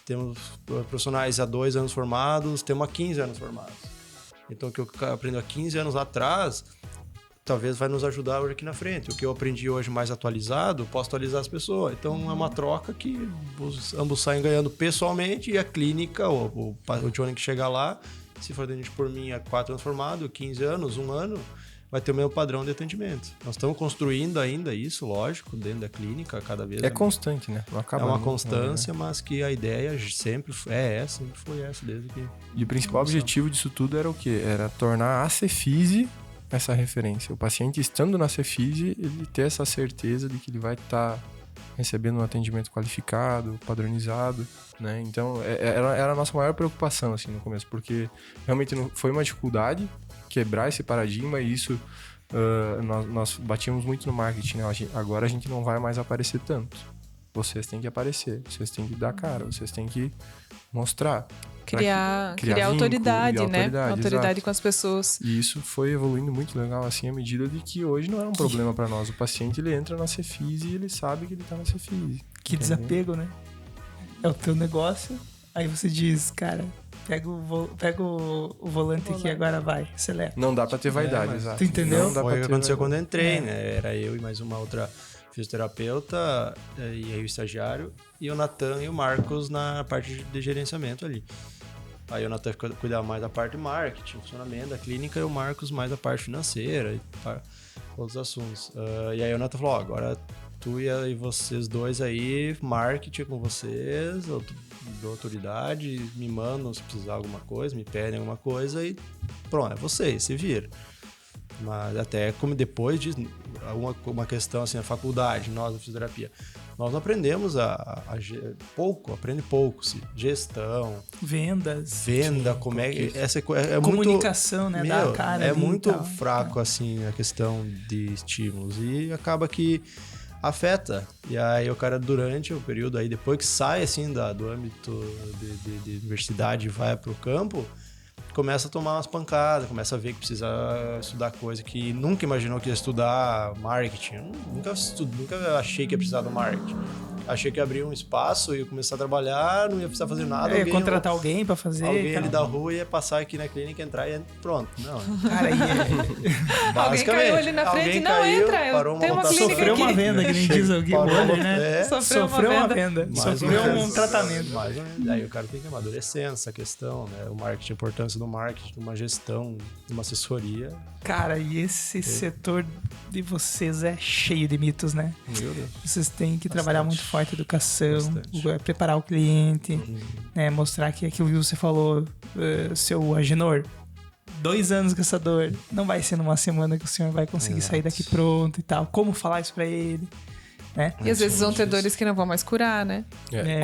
temos profissionais há 2 anos formados, temos há 15 anos formados. Então o que eu aprendi há 15 anos atrás, talvez vai nos ajudar hoje aqui na frente. O que eu aprendi hoje mais atualizado, posso atualizar as pessoas. Então é uma troca que ambos saem ganhando pessoalmente e a clínica, o Johnny que chegar lá, se for atendido por mim há 4 anos formado, 15 anos, 1 ano, vai ter o mesmo padrão de atendimento. Nós estamos construindo ainda isso, lógico, dentro da clínica, cada vez. É constante, né? Não acaba é uma nunca, constância, mas que a ideia sempre foi essa, desde que... E o principal objetivo disso tudo era o quê? Era tornar a Cefise essa referência. O paciente estando na Cefise, ele ter essa certeza de que ele vai estar recebendo um atendimento qualificado, padronizado, né? Então, era a nossa maior preocupação, assim, no começo, porque realmente foi uma dificuldade quebrar esse paradigma e isso nós batíamos muito no marketing, né? Agora a gente não vai mais aparecer tanto. Vocês têm que aparecer, vocês têm que dar cara, vocês têm que mostrar. Criar vínculo, autoridade, e né? Autoridade exato. com as pessoas. E isso foi evoluindo muito legal, assim, à medida de que hoje não é um problema para nós. O paciente, ele entra na Cefise e ele sabe que ele tá na Cefise. Que desapego, né? É o teu negócio, aí você diz, cara, pega o volante aqui, agora vai, acelera. Não dá para ter vaidade, mas exato. tu entendeu? Não dá Foi o pra que ter aconteceu vaidade. quando eu entrei, né? Era eu e mais uma outra fisioterapeuta, e aí o estagiário, e o Natan e o Marcos na parte de gerenciamento ali. Aí o Natan cuidava mais da parte de marketing, funcionamento da clínica, e o Marcos mais da parte financeira e outros assuntos. E aí o Natan falou, agora tu e vocês dois aí, marketing com vocês, eu dou autoridade, me mandam se precisar alguma coisa, me pedem alguma coisa e pronto, é vocês, se viram. Mas até como depois disso, uma questão assim, a faculdade, nós da fisioterapia, nós não aprendemos aprende pouco, gestão, venda, como é que é Comunicação, muito, né? Da cara. é ali muito e tal. fraco assim a questão de estímulos e acaba que afeta. E aí o cara durante o período aí depois que sai assim do âmbito de universidade e vai pro campo, começa a tomar umas pancadas, começa a ver que precisa estudar coisa que nunca imaginou que ia estudar marketing. Eu nunca achei que ia precisar do marketing. Achei que ia abrir um espaço e ia começar a trabalhar, não ia precisar fazer nada. Ia contratar alguém pra fazer. Alguém cara. ali da rua ia passar aqui na clínica, entrar e pronto. Não. Cara, Alguém caiu ali na frente e não entra. Eu tenho uma clínica sofreu aqui. uma venda, que nem diz o Gui Boller, né? Sofreu Sofreu uma uma venda. Mais Sofreu ou menos. um tratamento. Mais ou menos. Aí o cara tem que amadurecer essa questão, né? O marketing, a importância do marketing, de uma gestão, de uma assessoria. Cara, e esse setor de vocês é cheio de mitos, né? Meu Deus. Vocês têm que trabalhar muito forte a educação, Bastante. preparar o cliente, né? Mostrar que aquilo que você falou, seu Agenor, 2 anos com essa dor, não vai ser numa semana que o senhor vai conseguir sair daqui pronto e tal. Como falar isso pra ele, né? E às vezes vão ter dores que não vão mais curar, né?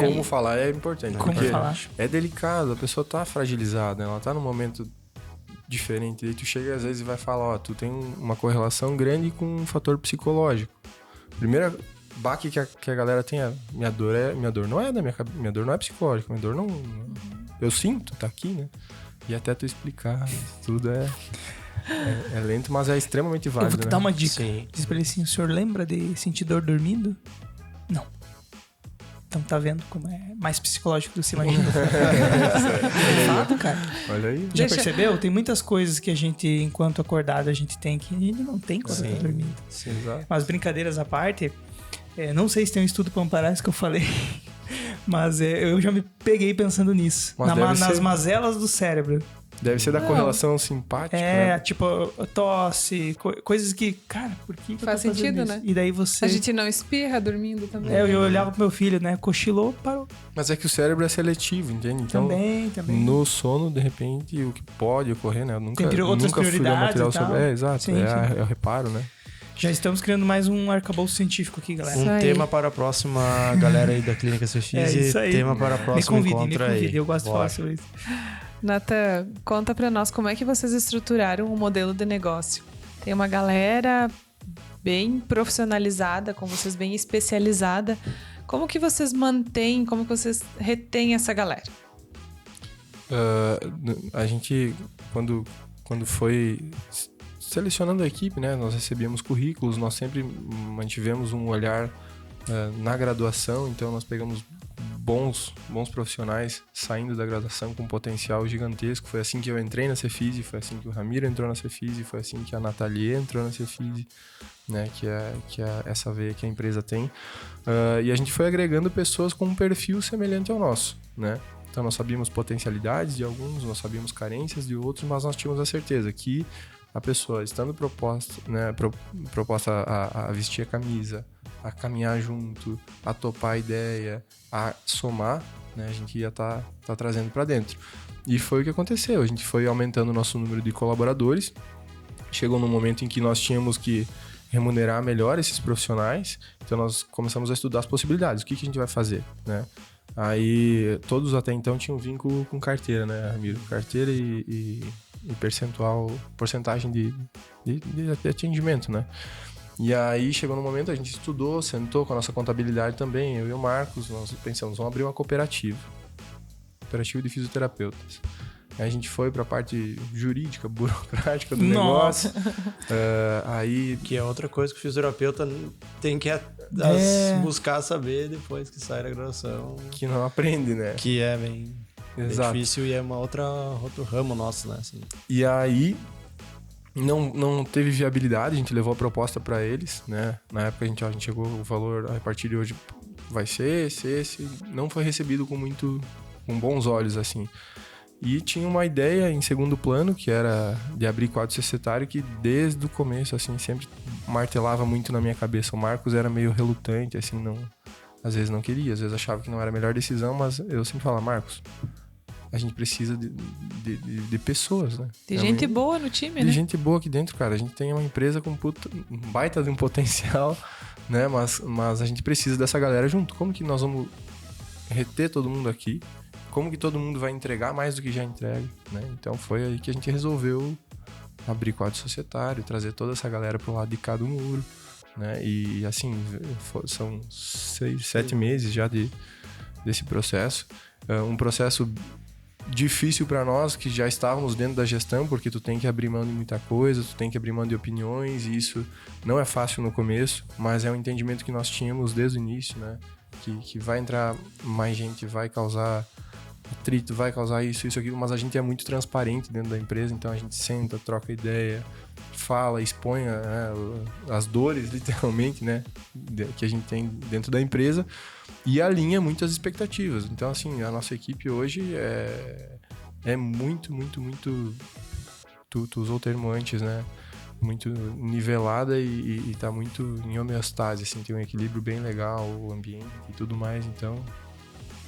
Como falar é importante. Como porque falar. é delicado, a pessoa tá fragilizada, ela tá num momento diferente. E aí tu chega às vezes e vai falar, ó, tu tem uma correlação grande com um fator psicológico. Primeira baque que a galera tem é, minha dor não é da minha cabeça, minha dor não é psicológica, minha dor não... Eu sinto, tá aqui, né? E até tu explicar, tudo é lento, mas é extremamente Eu válido, vou te né? dar uma dica. Sim. Diz pra ele assim, o senhor lembra de sentir dor dormindo? Não. Então tá vendo como é mais psicológico do que você imagina. É fato, cara. Olha aí. Já Deixa- percebeu? Tem muitas coisas que a gente, enquanto acordado, a gente tem que a gente não tem quando tá dormindo. Sim, exato. Mas brincadeiras à parte, não sei se tem um estudo pra amparar isso que eu falei, mas eu já me peguei pensando nisso. Mas deve Nas ser. mazelas do cérebro. Deve ser da correlação simpática, né? Tipo, tosse, coisas que, cara, por que eu Faz tô fazendo sentido, isso? né? E daí você... A gente não espirra dormindo também. Eu olhava pro meu filho, né? Cochilou, parou. Mas é que o cérebro é seletivo, entende? Então, Também. no sono, de repente, o que pode ocorrer, né? Eu nunca, Tem outras nunca fui ler prioridades material e tal. sobre... exato. Sim, É o reparo, né? Já estamos criando mais um arcabouço científico aqui, galera. Isso Um aí. tema para a próxima galera aí da Clínica Cefise. isso aí. Tema para o Me próximo convide, encontro aí. eu gosto de falar Bora. sobre isso. Natan, conta pra nós como é que vocês estruturaram o modelo de negócio. Tem uma galera bem profissionalizada, com vocês bem especializada. Como que vocês mantêm, como que vocês retêm essa galera? A gente, quando foi selecionando a equipe, né? Nós recebíamos currículos, nós sempre mantivemos um olhar na graduação, então nós pegamos bons profissionais saindo da graduação com potencial gigantesco. Foi assim que eu entrei na Cefise, foi assim que o Ramiro entrou na Cefise, foi assim que a Nathalie entrou na Cefise, né? Que é essa veia que a empresa tem. E a gente foi agregando pessoas com um perfil semelhante ao nosso, né? Então nós sabíamos potencialidades de alguns, nós sabíamos carências de outros, mas nós tínhamos a certeza que a pessoa estando proposta a vestir a camisa, a caminhar junto, a topar a ideia, a somar, né, a gente ia tá trazendo para dentro. E foi o que aconteceu, a gente foi aumentando o nosso número de colaboradores, chegou num momento em que nós tínhamos que remunerar melhor esses profissionais, então nós começamos a estudar as possibilidades, o que a gente vai fazer, né? Aí todos até então tinham vínculo com carteira, né, Ramiro? Carteira e porcentagem de atendimento, né? E aí chegou no momento, a gente estudou, sentou com a nossa contabilidade também, eu e o Marcos, nós pensamos, vamos abrir uma cooperativa. Cooperativo de Fisioterapeutas. Aí a gente foi para a parte jurídica, burocrática do negócio. Aí... Que é outra coisa que o fisioterapeuta tem que buscar saber depois que sai da graduação. Que não aprende, né? Que é bem difícil e é outro ramo nosso, né? Assim. E aí... Não teve viabilidade, a gente levou a proposta para eles, né? Na época a gente chegou, o valor a partir de hoje vai ser esse. Não foi recebido com bons olhos, assim. E tinha uma ideia em segundo plano, que era de abrir quadro societário, que desde o começo, assim, sempre martelava muito na minha cabeça. O Marcos era meio relutante, assim, às vezes não queria, às vezes achava que não era a melhor decisão, mas eu sempre falava, Marcos, a gente precisa de pessoas, né? De gente boa no time, né? De gente boa aqui dentro, cara. A gente tem uma empresa com um baita de um potencial, né? Mas a gente precisa dessa galera junto. Como que nós vamos reter todo mundo aqui? Como que todo mundo vai entregar mais do que já entrega, né? Então foi aí que a gente resolveu abrir quadro societário, trazer toda essa galera pro lado de cá do muro, né? E assim, são 6, 7 meses já desse processo. Um processo difícil para nós que já estávamos dentro da gestão, porque tu tem que abrir mão de muita coisa, tu tem que abrir mão de opiniões, e isso não é fácil no começo, mas é um entendimento que nós tínhamos desde o início, né? Que vai entrar mais gente, vai causar atrito, vai causar isso, aquilo, mas a gente é muito transparente dentro da empresa, então a gente senta, troca ideia, fala, expõe, né, as dores, literalmente, né, que a gente tem dentro da empresa, e alinha muitas expectativas. Então, assim, a nossa equipe hoje é muito, muito, muito... Tu usou o termo antes, né? Muito nivelada e tá muito em homeostase, assim, tem um equilíbrio bem legal, o ambiente e tudo mais. Então,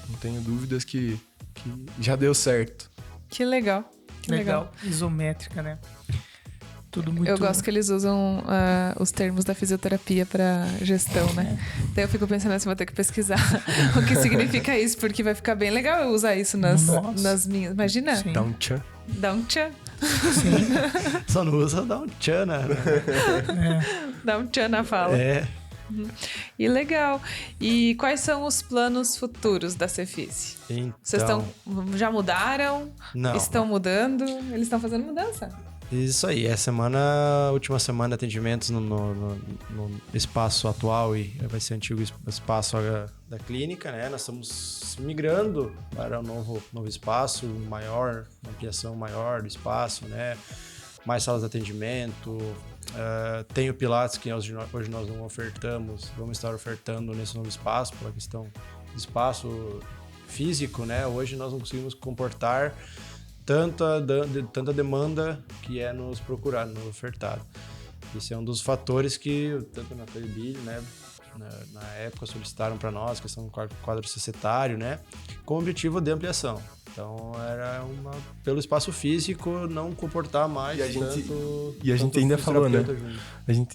não tenho dúvidas que já deu certo. Que legal. Que legal. Isométrica, né? Tudo muito... Eu gosto que eles usam os termos da fisioterapia para gestão, né? Daí eu fico pensando assim, vou ter que pesquisar o que significa isso, porque vai ficar bem legal eu usar isso nas minhas... Imagina? Sim. Dá um tchan. Dá um tchan. Sim. Só não usa dá um tchan, né? Dá um tchan na fala. E legal. E quais são os planos futuros da Cefise? Então, Vocês já mudaram? Não. Estão mudando? Eles estão fazendo mudança? Isso aí, última semana de atendimentos no espaço atual e vai ser o antigo espaço da clínica, né? Nós estamos migrando para um novo espaço, uma ampliação maior do espaço, né? Mais salas de atendimento, tem o Pilates que hoje nós não ofertamos, vamos estar ofertando nesse novo espaço, pela questão do espaço físico, né? Hoje nós não conseguimos comportar tanta demanda que é nos procurar, nos ofertado. Esse é um dos fatores que tanto na Telebid, né, na época solicitaram para nós, questão do quadro societário, né, com o objetivo de ampliação. Então era pelo espaço físico não comportar mais e a gente ainda falou, né?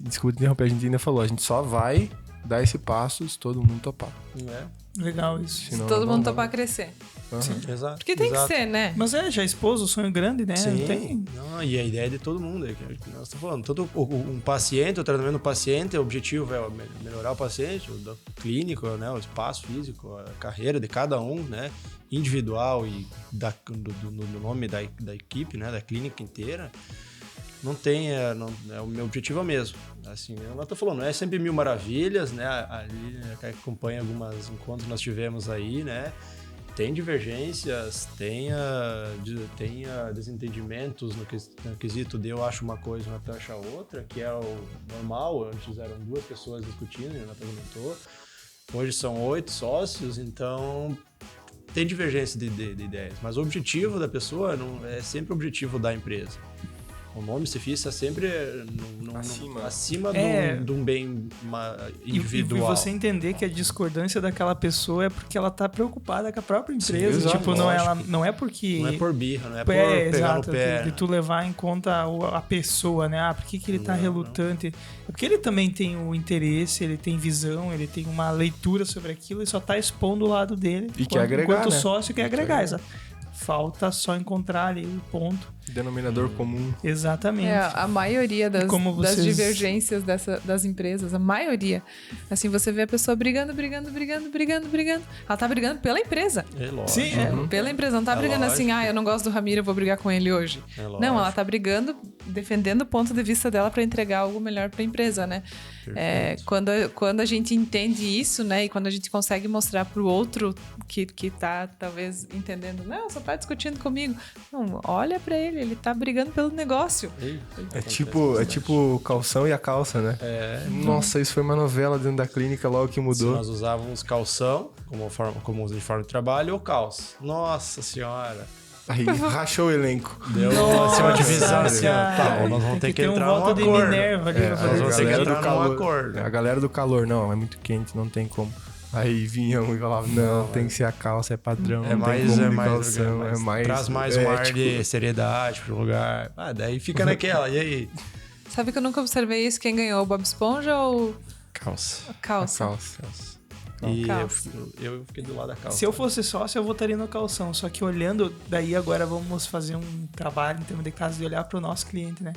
Desculpa interromper, a gente ainda falou, a gente só vai dar esse passo se todo mundo topar. Legal isso. Se todo mundo topar crescer. Sim. Exato. Porque tem que ser, né? Mas já expôs o sonho grande, né? Sim. E a ideia é de todo mundo. Nós estamos falando, um paciente, o tratamento do paciente, o objetivo é melhorar o paciente, o clínico, né? O espaço físico, a carreira de cada um, né? Individual e no nome da equipe, né? Da clínica inteira. O meu objetivo é o mesmo. Assim, eu não estou falando, não é sempre mil maravilhas, né? Ali, que acompanha alguns encontros que nós tivemos aí, né? Tem divergências, tem desentendimentos no quesito de eu acho uma coisa e o Natan acha outra, que é o normal. Antes eram 2 pessoas discutindo e o Natan comentou. Hoje são 8 sócios, então tem divergência de ideias. Mas o objetivo da pessoa é sempre o objetivo da empresa. O nome Cefise está sempre acima de um bem individual. E você entender que a discordância daquela pessoa é porque ela está preocupada com a própria empresa. Sim, tipo, não é porque... Não é por birra, não é por pegar no pé. De tu levar em conta a pessoa, né? Por que ele está relutante? É porque ele também tem o interesse, ele tem visão, ele tem uma leitura sobre aquilo e só está expondo o lado dele. E quer agregar, enquanto né? sócio quer agregar, exato. Falta só encontrar ali o ponto. Denominador comum. Exatamente. A maioria das vocês... divergências das empresas, a maioria. Assim, você vê a pessoa brigando. Ela tá brigando pela empresa. É lógico. Sim, Pela empresa. Não tá brigando lógico. assim, eu não gosto do Ramiro, eu vou brigar com ele hoje. Não, ela tá brigando, defendendo o ponto de vista dela para entregar algo melhor para a empresa, né? Quando a gente entende isso, né? E quando a gente consegue mostrar pro outro que tá, talvez, entendendo, não, só tá discutindo comigo. Não, olha para ele tá brigando pelo negócio. É tipo o calção e a calça, né? Nossa, isso foi uma novela dentro da clínica logo que mudou. Se nós usávamos calção como uniforme de trabalho ou calça. Nossa senhora. Aí rachou o elenco. Deu uma divisão assim, ó. Nós vamos ter que entrar num acordo. Minerva ali pra fazer nós vamos ter que entrar num acordo. A galera do calor, não, é muito quente, não tem como. Aí vinham e falavam, não, tem que ser a calça, é padrão, não tem como de calção, é mais... Traz mais um ar de seriedade pro lugar. Daí fica naquela, e aí? Sabe que eu nunca observei isso? Quem ganhou, o Bob Esponja ou... Calça. Calça. E eu fiquei do lado da calça. Se eu fosse sócio, eu votaria no calção. Só que olhando, daí agora vamos fazer um trabalho em termos de caso de olhar para o nosso cliente, né?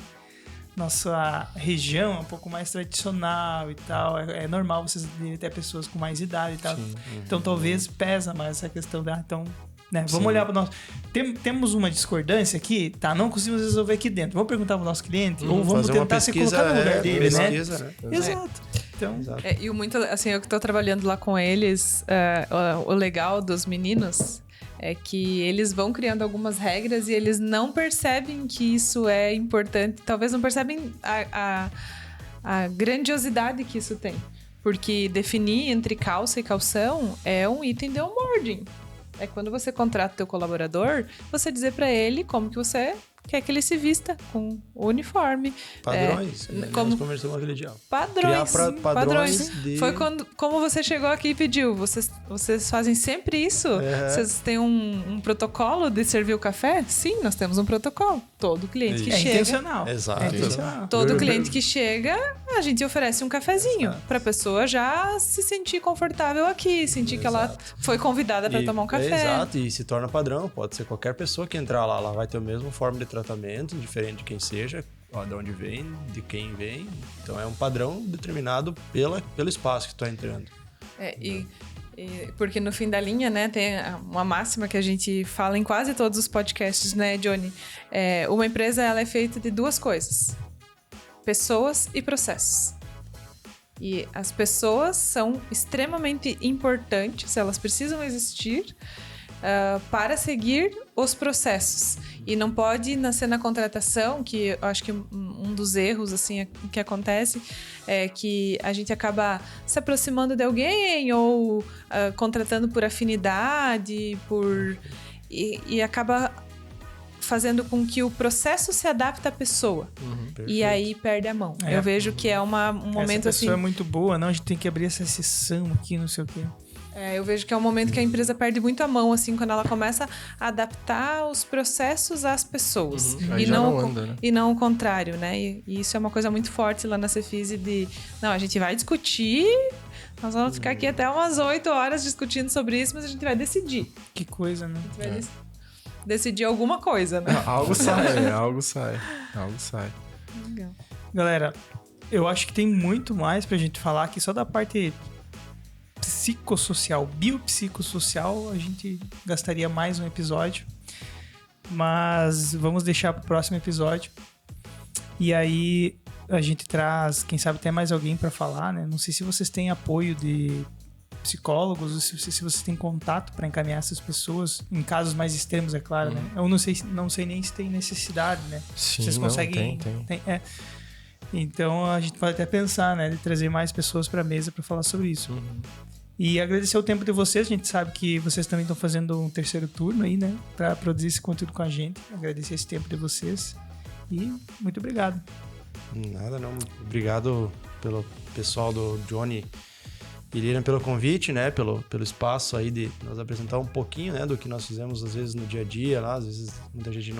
Nossa região é um pouco mais tradicional e tal. É normal vocês ter pessoas com mais idade e tal. Sim, então talvez pesa mais essa questão da... Então, né? Vamos olhar para o nosso... Temos uma discordância aqui, tá? Não conseguimos resolver aqui dentro. Vamos perguntar para o nosso cliente? Ou vamos tentar se colocar no lugar dele, né? Exato. Então... E muito, assim, eu que tô trabalhando lá com eles, o legal dos meninos é que eles vão criando algumas regras e eles não percebem que isso é importante. Talvez não percebem a grandiosidade que isso tem. Porque definir entre calça e calção é um item de onboarding. É quando você contrata o teu colaborador, você dizer para ele como que você quer que ele se vista com o uniforme. Padrões. Como conversamos aquele dia. Padrões. Padrões. Foi como você chegou aqui e pediu. Vocês fazem sempre isso? Vocês têm um protocolo de servir o café? Sim, nós temos um protocolo. Todo cliente que chega... intencional. Exato. Todo cliente que chega, a gente oferece um cafezinho para a pessoa já se sentir confortável aqui, sentir que ela foi convidada para tomar um café. Exato, e se torna padrão. Pode ser qualquer pessoa que entrar lá. Ela vai ter a mesma forma de tratamento, diferente de quem seja, de onde vem, de quem vem. Então é um padrão determinado pelo espaço que tu tá entrando. Porque no fim da linha, né, tem uma máxima que a gente fala em quase todos os podcasts, né, Johnny? Uma empresa, ela é feita de duas coisas: pessoas e processos. E as pessoas são extremamente importantes, elas precisam existir para seguir os processos. E não pode nascer na contratação, que eu acho que um dos erros assim, que acontece é que a gente acaba se aproximando de alguém ou contratando por afinidade, e acaba fazendo com que o processo se adapte à pessoa. E aí perde a mão. Eu vejo que é um momento assim... Essa pessoa é muito boa, não? A gente tem que abrir essa sessão aqui, não sei o quê. Eu vejo que é um momento que a empresa perde muito a mão, assim, quando ela começa a adaptar os processos às pessoas. E não o contrário, né? E isso é uma coisa muito forte lá na Cefise a gente vai discutir, nós vamos ficar aqui até umas 8 horas discutindo sobre isso, mas a gente vai decidir. Que coisa, né? A gente vai decidir alguma coisa, né? Algo sai. Legal. Galera, eu acho que tem muito mais pra gente falar aqui, só da parte psicossocial, biopsicossocial, a gente gastaria mais um episódio, mas vamos deixar pro próximo episódio. E aí a gente traz, quem sabe, até mais alguém para falar, né? Não sei se vocês têm apoio de psicólogos, ou se vocês têm contato para encaminhar essas pessoas, em casos mais extremos, é claro, né? Eu não sei nem se tem necessidade, né? Sim, vocês conseguem... Tem. Então a gente pode até pensar, né? De trazer mais pessoas para a mesa para falar sobre isso. E agradecer o tempo de vocês. A gente sabe que vocês também estão fazendo um terceiro turno aí, né? Para produzir esse conteúdo com a gente. Agradecer esse tempo de vocês. E muito obrigado. Nada, não. Obrigado pelo pessoal do Johnny e Lilian pelo convite, né? Pelo espaço aí de nos apresentar um pouquinho, né? Do que nós fizemos, às vezes, no dia a dia lá. Às vezes, muita gente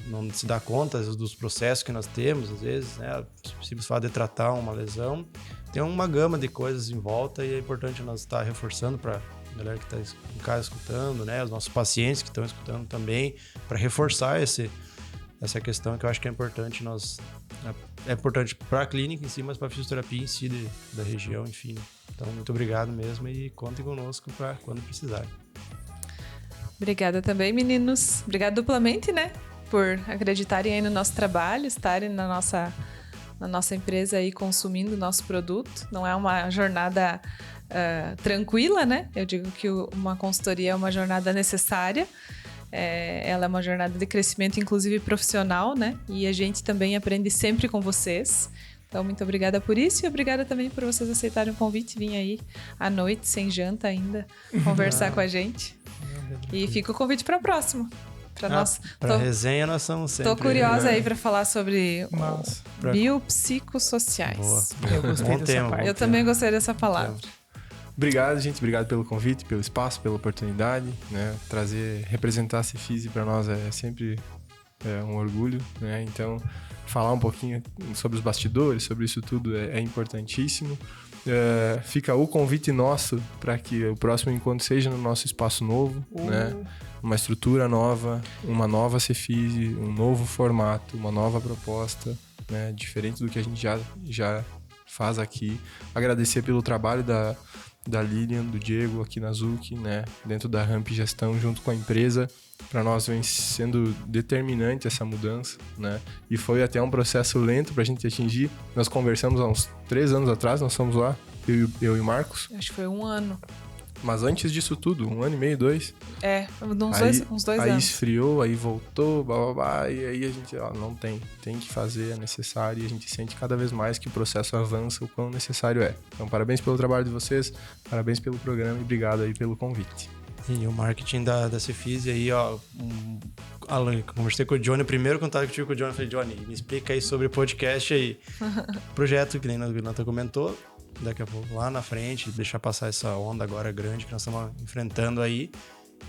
não se dá conta dos processos que nós temos, às vezes, né? Se você falar de tratar uma lesão, tem uma gama de coisas em volta e é importante nós estar reforçando para a galera que está em casa escutando, né? Os nossos pacientes que estão escutando também, para reforçar essa questão que eu acho que é importante é importante para a clínica em si, mas para a fisioterapia em si da região, enfim. Então, muito obrigado mesmo e contem conosco para quando precisarem. Obrigada também, meninos. Obrigada duplamente, né? Por acreditarem aí no nosso trabalho, estarem na nossa empresa aí consumindo o nosso produto. Não é uma jornada tranquila, né? Eu digo que uma consultoria é uma jornada necessária. Ela é uma jornada de crescimento, inclusive profissional, né? E a gente também aprende sempre com vocês. Então, muito obrigada por isso e obrigada também por vocês aceitarem o convite. Vim aí à noite, sem janta ainda, conversar com a gente. E fica o convite para a próxima. Para resenha nós somos sempre... Tô curiosa aí para falar sobre biopsicossociais. Boa. Eu gostei dessa parte. Eu também gostei dessa palavra. Obrigado, gente. Obrigado pelo convite, pelo espaço, pela oportunidade, né? Representar a Cefise para nós é sempre um orgulho, né? Então, falar um pouquinho sobre os bastidores, sobre isso tudo é importantíssimo. Fica o convite nosso para que o próximo encontro seja no nosso espaço novo, né? Uma estrutura nova, uma nova Cefise, um novo formato, uma nova proposta, né? Diferente do que a gente já faz aqui. Agradecer pelo trabalho da Lilian, do Diego aqui na Zuc, né? Dentro da Ramp Gestão, junto com a empresa. Para nós vem sendo determinante essa mudança, né? E foi até um processo lento para a gente atingir. Nós conversamos há uns 3 anos atrás, nós fomos lá, eu e o Marcos. Acho que foi 1 ano. Mas antes disso tudo, 1 ano e meio, 2. Uns 2 aí anos. esfriou, aí voltou, blá, blá, blá, e aí a gente, não tem que fazer, é necessário, e a gente sente cada vez mais que o processo avança, o quão necessário é. Então, parabéns pelo trabalho de vocês, parabéns pelo programa e obrigado aí pelo convite. E o marketing da Cefise aí, Alan, conversei com o Johnny, o primeiro contato que eu tive com o Johnny, eu falei, Johnny, me explica aí sobre o podcast aí. Projeto que nem o Natan comentou, daqui a pouco lá na frente, deixar passar essa onda agora grande que nós estamos enfrentando aí.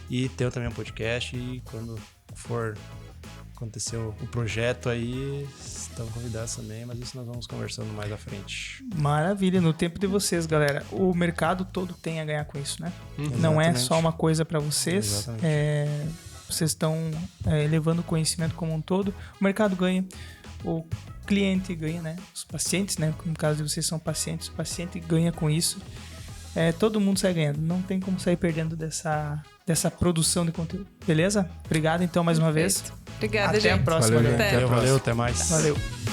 E ter também um podcast e quando for acontecer o projeto aí, estão convidados também, mas isso nós vamos conversando mais à frente. Maravilha, no tempo de vocês, galera. O mercado todo tem a ganhar com isso, né? Não é só uma coisa para vocês. Vocês estão levando o conhecimento como um todo. O mercado ganha, o cliente ganha, né? Os pacientes, né? No caso de vocês são pacientes, o paciente ganha com isso. Todo mundo sai ganhando. Não tem como sair perdendo dessa produção de conteúdo. Beleza? Obrigado então mais uma vez. Obrigada, até gente. A próxima. Valeu, galera. até a próxima. Valeu, até mais. Valeu.